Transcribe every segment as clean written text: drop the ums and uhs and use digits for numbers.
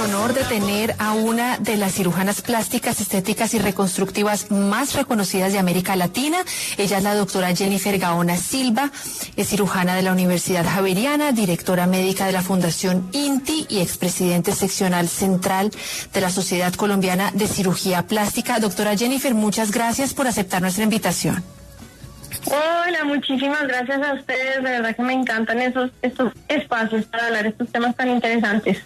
Honor de tener a una de las cirujanas plásticas, estéticas y reconstructivas más reconocidas de América Latina. Ella es la doctora Jennifer Gaona Silva, es cirujana de la Universidad Javeriana, directora médica de la Fundación INTI y expresidente seccional central de la Sociedad Colombiana de Cirugía Plástica. Doctora Jennifer, muchas gracias por aceptar nuestra invitación. Hola, muchísimas gracias a ustedes. De verdad que me encantan estos espacios para hablar de estos temas tan interesantes.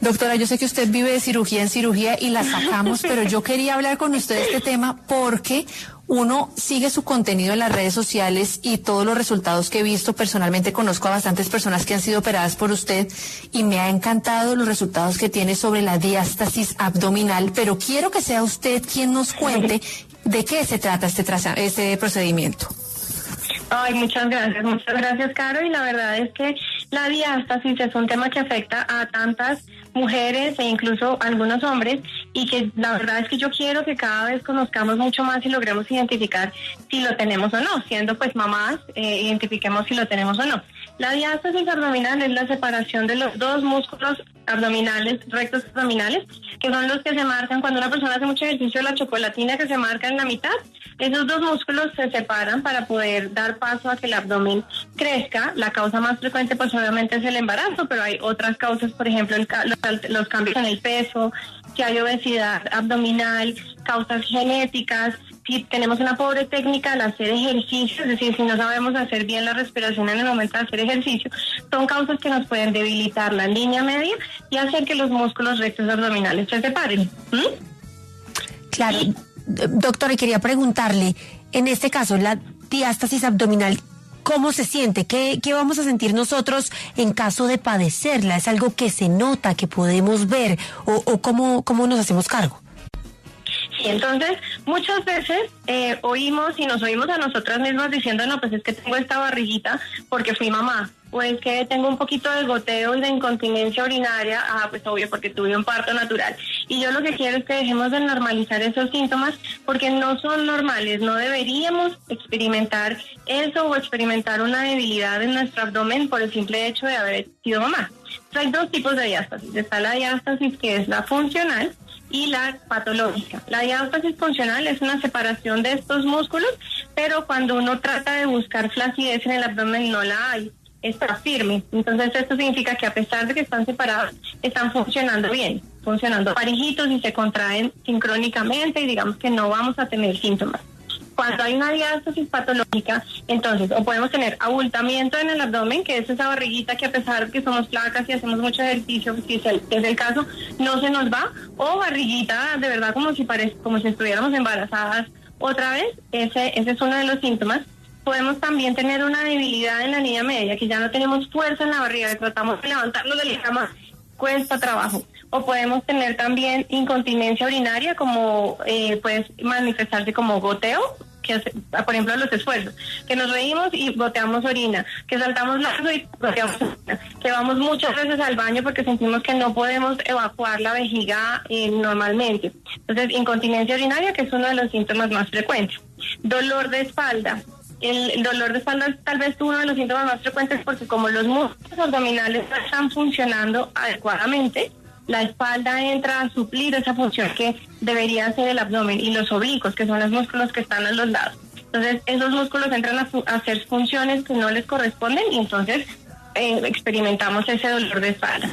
Doctora, yo sé que usted vive de cirugía en cirugía y la sacamos, pero yo quería hablar con usted de este tema porque uno sigue su contenido en las redes sociales y todos los resultados que he visto. Personalmente conozco a bastantes personas que han sido operadas por usted y me ha encantado los resultados que tiene sobre la diástasis abdominal, pero quiero que sea usted quien nos cuente de qué se trata este procedimiento. Ay, muchas gracias, Caro, y la verdad es que la diástasis es un tema que afecta a tantas mujeres e incluso a algunos hombres, y que la verdad es que yo quiero que cada vez conozcamos mucho más y logremos identificar si lo tenemos o no, siendo pues mamás, identifiquemos si lo tenemos o no. La diástasis abdominal es la separación de los dos músculos abdominales, rectos abdominales, que son los que se marcan cuando una persona hace mucho ejercicio, la chocolatina que se marca en la mitad. Esos dos músculos se separan para poder dar paso a que el abdomen crezca. La causa más frecuente pues obviamente es el embarazo, pero hay otras causas, por ejemplo los cambios en el peso, que hay obesidad abdominal, causas genéticas. Si tenemos una pobre técnica al hacer ejercicio, es decir, si no sabemos hacer bien la respiración en el momento de hacer ejercicio, son causas que nos pueden debilitar la línea media y hacer que los músculos rectos abdominales se separen. Claro, doctora, quería preguntarle, en este caso, la diástasis abdominal, ¿cómo se siente? ¿Qué vamos a sentir nosotros en caso de padecerla? ¿Es algo que se nota, que podemos ver, o cómo nos hacemos cargo? Sí, entonces muchas veces oímos a nosotras mismas diciendo, no, pues es que tengo esta barriguita porque fui mamá, o es que tengo un poquito de goteo y de incontinencia urinaria, pues obvio porque tuve un parto natural. Y yo lo que quiero es que dejemos de normalizar esos síntomas porque no son normales, no deberíamos experimentar eso o experimentar una debilidad en nuestro abdomen por el simple hecho de haber sido mamá. Entonces, hay dos tipos de diástasis. Está la diástasis que es la funcional y la patológica. La diástasis funcional es una separación de estos músculos, pero cuando uno trata de buscar flacidez en el abdomen no la hay, está firme. Entonces esto significa que a pesar de que están separados, están funcionando bien, funcionando parejitos y se contraen sincrónicamente y digamos que no vamos a tener síntomas. Cuando hay una diástasis patológica, entonces o podemos tener abultamiento en el abdomen, que es esa barriguita que a pesar de que somos flacas y hacemos mucho ejercicio, si es el caso, no se nos va, o barriguita de verdad como si estuviéramos embarazadas otra vez. Ese es uno de los síntomas. Podemos también tener una debilidad en la línea media, que ya no tenemos fuerza en la barriga, que tratamos de levantarnos de la cama, cuesta trabajo. O podemos tener también incontinencia urinaria, como puede manifestarse como goteo, que es, por ejemplo, los esfuerzos, que nos reímos y goteamos orina, que saltamos largo y goteamos orina, que vamos muchas veces al baño porque sentimos que no podemos evacuar la vejiga normalmente. Entonces, incontinencia urinaria, que es uno de los síntomas más frecuentes. Dolor de espalda. El dolor de espalda es tal vez uno de los síntomas más frecuentes porque como los músculos abdominales no están funcionando adecuadamente, la espalda entra a suplir esa función que debería hacer el abdomen, y los oblicuos, que son los músculos que están a los lados. Entonces, esos músculos entran a hacer funciones que no les corresponden y entonces experimentamos ese dolor de espalda.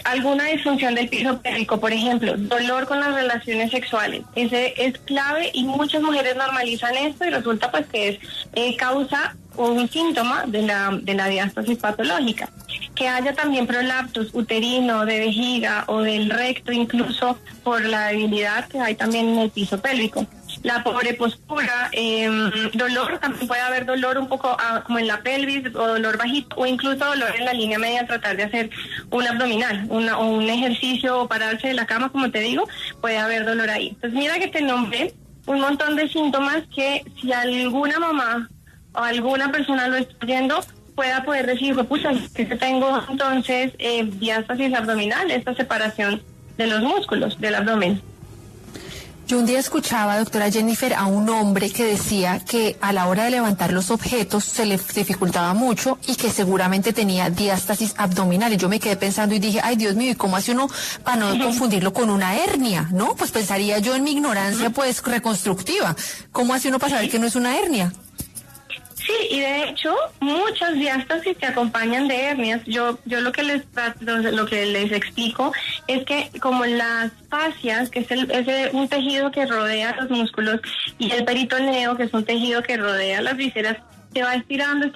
Alguna disfunción del piso pélvico, por ejemplo, dolor con las relaciones sexuales, ese es clave y muchas mujeres normalizan esto y resulta pues que es causa o un síntoma de la diástasis patológica. Que haya también prolapsus uterino, de vejiga o del recto, incluso por la debilidad que hay también en el piso pélvico. La pobre postura, dolor, también puede haber dolor un poco como en la pelvis o dolor bajito o incluso dolor en la línea media al tratar de hacer un abdominal o un ejercicio o pararse de la cama, como te digo, puede haber dolor ahí. Entonces mira que te nombré un montón de síntomas que si alguna mamá o alguna persona lo está oyendo pueda poder decir, pucha, que tengo entonces diástasis abdominal, esta separación de los músculos del abdomen. Yo un día escuchaba, doctora Jennifer, a un hombre que decía que a la hora de levantar los objetos se le dificultaba mucho y que seguramente tenía diástasis abdominal. Y yo me quedé pensando y dije, ay Dios mío, ¿y cómo hace uno para no confundirlo con una hernia? ¿No? Pues pensaría yo en mi ignorancia pues reconstructiva. ¿Cómo hace uno para saber que no es una hernia? Sí, y de hecho muchas diástasis te acompañan de hernias. Yo lo que les explico es que como las fascias, que es un tejido que rodea los músculos, y el peritoneo, que es un tejido que rodea las vísceras, se va estirando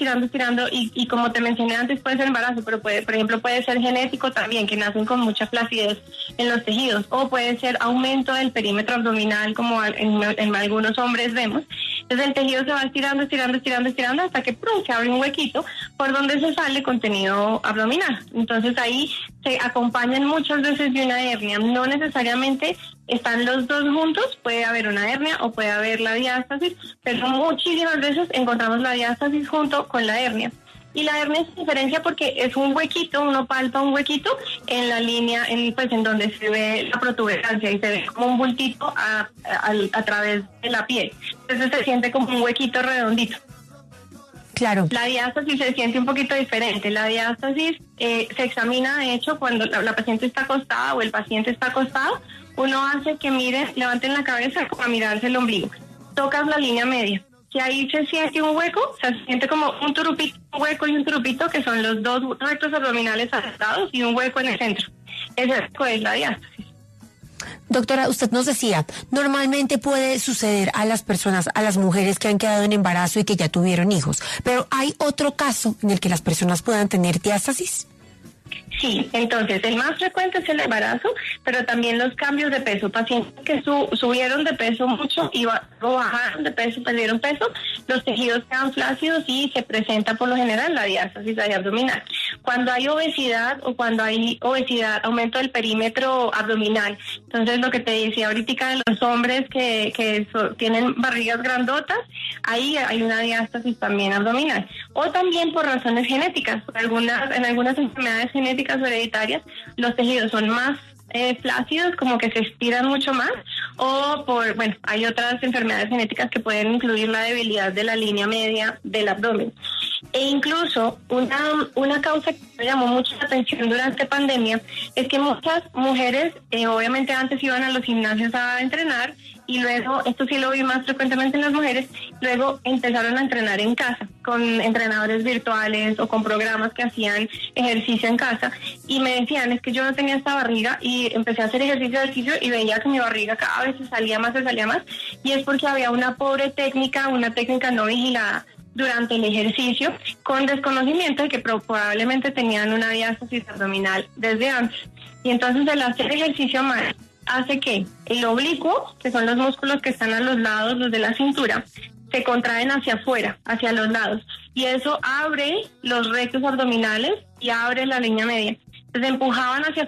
y como te mencioné antes puede ser embarazo, pero por ejemplo puede ser genético también, que nacen con mucha flacidez en los tejidos, o puede ser aumento del perímetro abdominal como en algunos hombres vemos. Entonces el tejido se va estirando hasta que ¡prum!, se abre un huequito por donde se sale contenido abdominal. Entonces ahí se acompañan muchas veces de una hernia, no necesariamente están los dos juntos, puede haber una hernia o puede haber la diástasis, pero muchísimas veces encontramos la diástasis junto con la hernia. Y la hernia se diferencia porque es un huequito, uno palpa un huequito en la línea, en donde se ve la protuberancia y se ve como un bultito a través de la piel. Entonces se siente como un huequito redondito. Claro. La diástasis se siente un poquito diferente. La diástasis se examina, de hecho, cuando la paciente está acostada o el paciente está acostado, uno hace que levanten la cabeza como a mirarse el ombligo. Tocas la línea media. Si ahí se siente un hueco, se siente como un hueco y un turupito, que son los dos rectos abdominales adaptados y un hueco en el centro. Ese es la diástasis. Doctora, usted nos decía, normalmente puede suceder a las personas, a las mujeres que han quedado en embarazo y que ya tuvieron hijos, pero ¿hay otro caso en el que las personas puedan tener diástasis? Sí, entonces el más frecuente es el embarazo, pero también los cambios de peso. Pacientes que subieron de peso mucho y bajaron de peso, perdieron peso, los tejidos quedan flácidos y se presenta por lo general la diástasis abdominal. Cuando hay obesidad aumento del perímetro abdominal. Entonces lo que te decía ahorita de los hombres que tienen barrigas grandotas, ahí hay una diástasis también abdominal. O también por razones genéticas. En algunas enfermedades genéticas o hereditarias, los tejidos son más flácidos, como que se estiran mucho más, o hay otras enfermedades genéticas que pueden incluir la debilidad de la línea media del abdomen. E incluso una causa que me llamó mucho la atención durante pandemia es que muchas mujeres, obviamente antes iban a los gimnasios a entrenar, y luego, esto sí lo vi más frecuentemente en las mujeres, luego empezaron a entrenar en casa, con entrenadores virtuales o con programas que hacían ejercicio en casa, y me decían, es que yo no tenía esta barriga, y empecé a hacer ejercicio y veía que mi barriga cada vez se salía más, y es porque había una técnica no vigilada durante el ejercicio, con desconocimiento de que probablemente tenían una diástasis abdominal desde antes. Y entonces el hacer ejercicio mal hace que el oblicuo, que son los músculos que están a los lados, los de la cintura, se contraen hacia afuera, hacia los lados. Y eso abre los rectos abdominales y abre la línea media. Entonces empujaban hacia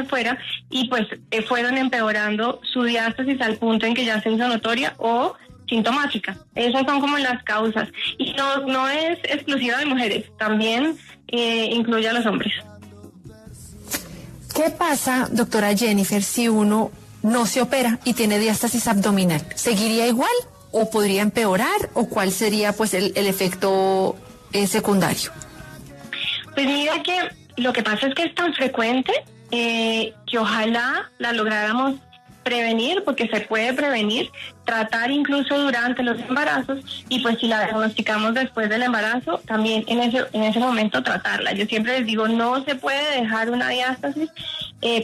afuera y pues fueron empeorando su diástasis al punto en que ya se hizo notoria o sintomática. Esas son como las causas. Y no es exclusiva de mujeres, también incluye a los hombres. ¿Qué pasa, doctora Jennifer, si uno no se opera y tiene diástasis abdominal? ¿Seguiría igual o podría empeorar, o cuál sería pues el efecto secundario? Pues mira que lo que pasa es que es tan frecuente que ojalá la lográramos prevenir, porque se puede prevenir, tratar incluso durante los embarazos, y pues si la diagnosticamos después del embarazo, también en ese momento tratarla. Yo siempre les digo, no se puede dejar una diástasis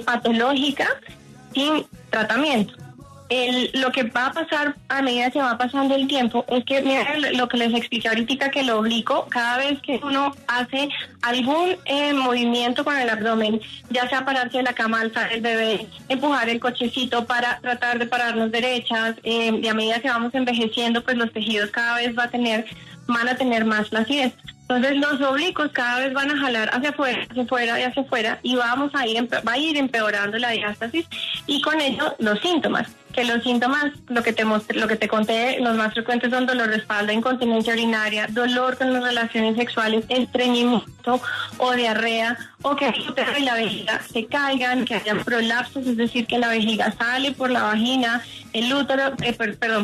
patológica sin tratamiento. Lo que va a pasar a medida que va pasando el tiempo es que, miren lo que les expliqué ahorita, que lo oblicuo, cada vez que uno hace algún movimiento con el abdomen, ya sea pararse de la cama, alzar el bebé, empujar el cochecito para tratar de pararnos derechas, y a medida que vamos envejeciendo, pues los tejidos cada vez van a tener más flacidez. Entonces los oblicuos cada vez van a jalar hacia afuera, y va a ir empeorando la diástasis y con ello los síntomas. que los síntomas, lo que te conté, los más frecuentes son dolor de espalda, incontinencia urinaria, dolor con las relaciones sexuales, estreñimiento o diarrea, o que el útero y la vejiga se caigan, que haya prolapsos, es decir, que la vejiga sale por la vagina, el útero,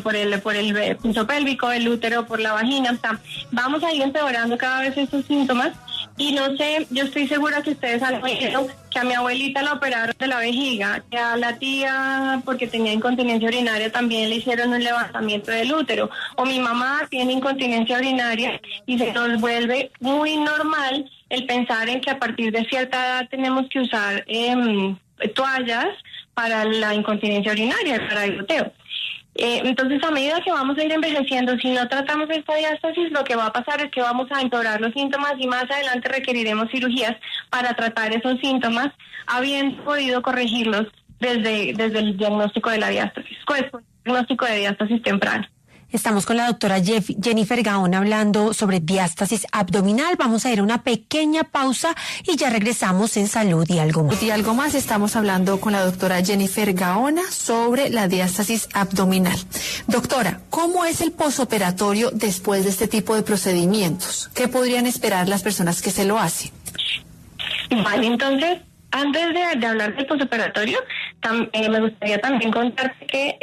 por el piso pélvico, el útero por la vagina. O sea, vamos a ir empeorando cada vez estos síntomas. Y no sé, yo estoy segura que ustedes han oído que a mi abuelita la operaron de la vejiga, que a la tía, porque tenía incontinencia urinaria, también le hicieron un levantamiento del útero. O mi mamá tiene incontinencia urinaria y se nos vuelve muy normal el pensar en que a partir de cierta edad tenemos que usar toallas para la incontinencia urinaria, para el goteo. Entonces, a medida que vamos a ir envejeciendo, si no tratamos esta diástasis, lo que va a pasar es que vamos a empeorar los síntomas y más adelante requeriremos cirugías para tratar esos síntomas, habiendo podido corregirlos desde el diagnóstico de la diástasis, pues, diagnóstico de diástasis temprana. Estamos con la doctora Jennifer Gaona hablando sobre diástasis abdominal. Vamos a ir a una pequeña pausa y ya regresamos en Salud y Algo Más. Y algo más, estamos hablando con la doctora Jennifer Gaona sobre la diástasis abdominal. Doctora, ¿cómo es el posoperatorio después de este tipo de procedimientos? ¿Qué podrían esperar las personas que se lo hacen? Vale, entonces, antes de hablar del posoperatorio, me gustaría también contarte que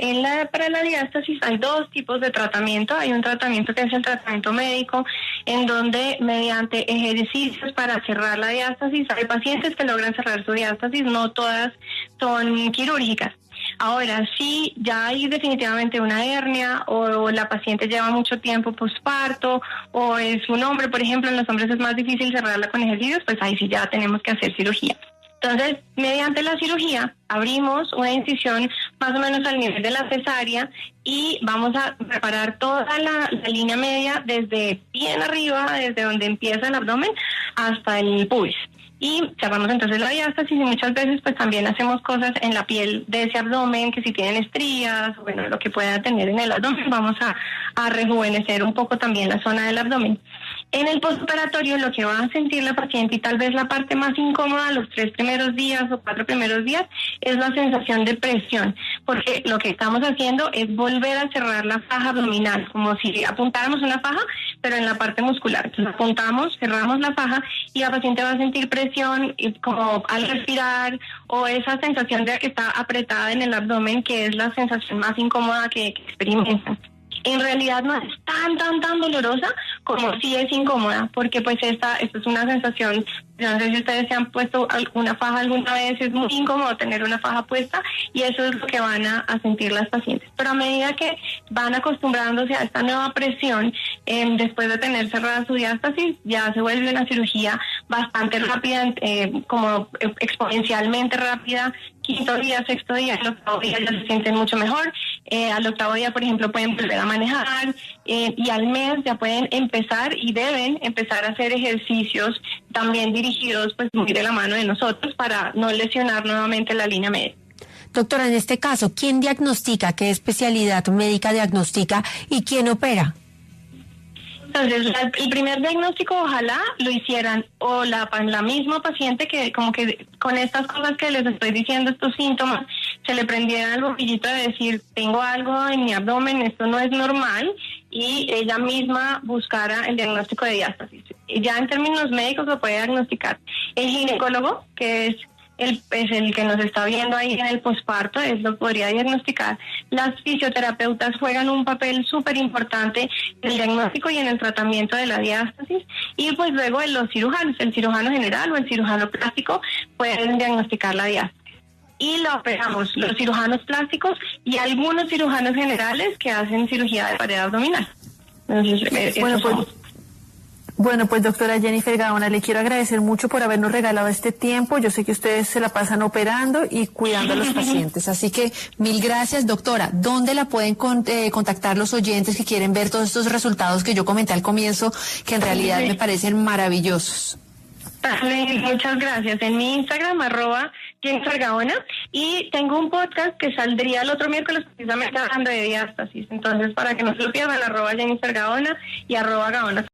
para la diástasis hay dos tipos de tratamiento. Hay un tratamiento que es el tratamiento médico, en donde mediante ejercicios para cerrar la diástasis, hay pacientes que logran cerrar su diástasis, no todas son quirúrgicas. Ahora, si ya hay definitivamente una hernia o la paciente lleva mucho tiempo posparto o es un hombre, por ejemplo, en los hombres es más difícil cerrarla con ejercicios, pues ahí sí ya tenemos que hacer cirugía. Entonces, mediante la cirugía, abrimos una incisión más o menos al nivel de la cesárea y vamos a preparar toda la línea media desde bien arriba, desde donde empieza el abdomen, hasta el pubis. Y cerramos entonces la diástasis y muchas veces pues también hacemos cosas en la piel de ese abdomen, que si tienen estrías, bueno, lo que pueda tener en el abdomen, vamos a rejuvenecer un poco también la zona del abdomen. En el postoperatorio lo que va a sentir la paciente, y tal vez la parte más incómoda los 3 primeros días o 4 primeros días, es la sensación de presión, porque lo que estamos haciendo es volver a cerrar la faja abdominal, como si apuntáramos una faja, pero en la parte muscular. Entonces apuntamos, cerramos la faja y la paciente va a sentir presión como al respirar, o esa sensación de que está apretada en el abdomen, que es la sensación más incómoda que experimentan. En realidad no es tan dolorosa como sí es incómoda, porque pues esta es una sensación, yo no sé si ustedes se han puesto una faja alguna vez, es muy incómodo tener una faja puesta y eso es lo que van a sentir las pacientes. Pero a medida que van acostumbrándose a esta nueva presión, después de tener cerrada su diástasis, ya se vuelve una cirugía bastante rápida, como exponencialmente rápida. Quinto día, sexto día, al octavo día ya se sienten mucho mejor. Al octavo día, por ejemplo, pueden volver a manejar y al mes ya pueden empezar y deben empezar a hacer ejercicios también dirigidos pues muy de la mano de nosotros para no lesionar nuevamente la línea media. Doctora, en este caso, ¿quién diagnostica? ¿Qué especialidad médica diagnostica y quién opera? Entonces, el primer diagnóstico ojalá lo hicieran o la misma paciente que como que con estas cosas que les estoy diciendo, estos síntomas, se le prendiera el bombillito de decir, tengo algo en mi abdomen, esto no es normal, y ella misma buscara el diagnóstico de diástasis. Ya en términos médicos lo puede diagnosticar el ginecólogo, que es el que nos está viendo ahí en el posparto, lo podría diagnosticar. Las fisioterapeutas juegan un papel súper importante en el diagnóstico y en el tratamiento de la diástasis, y pues luego los cirujanos, el cirujano general o el cirujano plástico pueden diagnosticar la diástasis. Y lo operamos los cirujanos plásticos y algunos cirujanos generales que hacen cirugía de pared abdominal. Entonces, Bueno, pues doctora Jennifer Gaona, le quiero agradecer mucho por habernos regalado este tiempo. Yo sé que ustedes se la pasan operando y cuidando a los pacientes. Así que mil gracias, doctora. ¿Dónde la pueden contactar los oyentes que quieren ver todos estos resultados que yo comenté al comienzo, que en realidad me parecen maravillosos? Muchas gracias. En mi Instagram, @Jennifer Gaona, y tengo un podcast que saldría el otro miércoles precisamente hablando de diástasis. Entonces, para que no se lo pierdan, @Jennifer Gaona y @Gaona.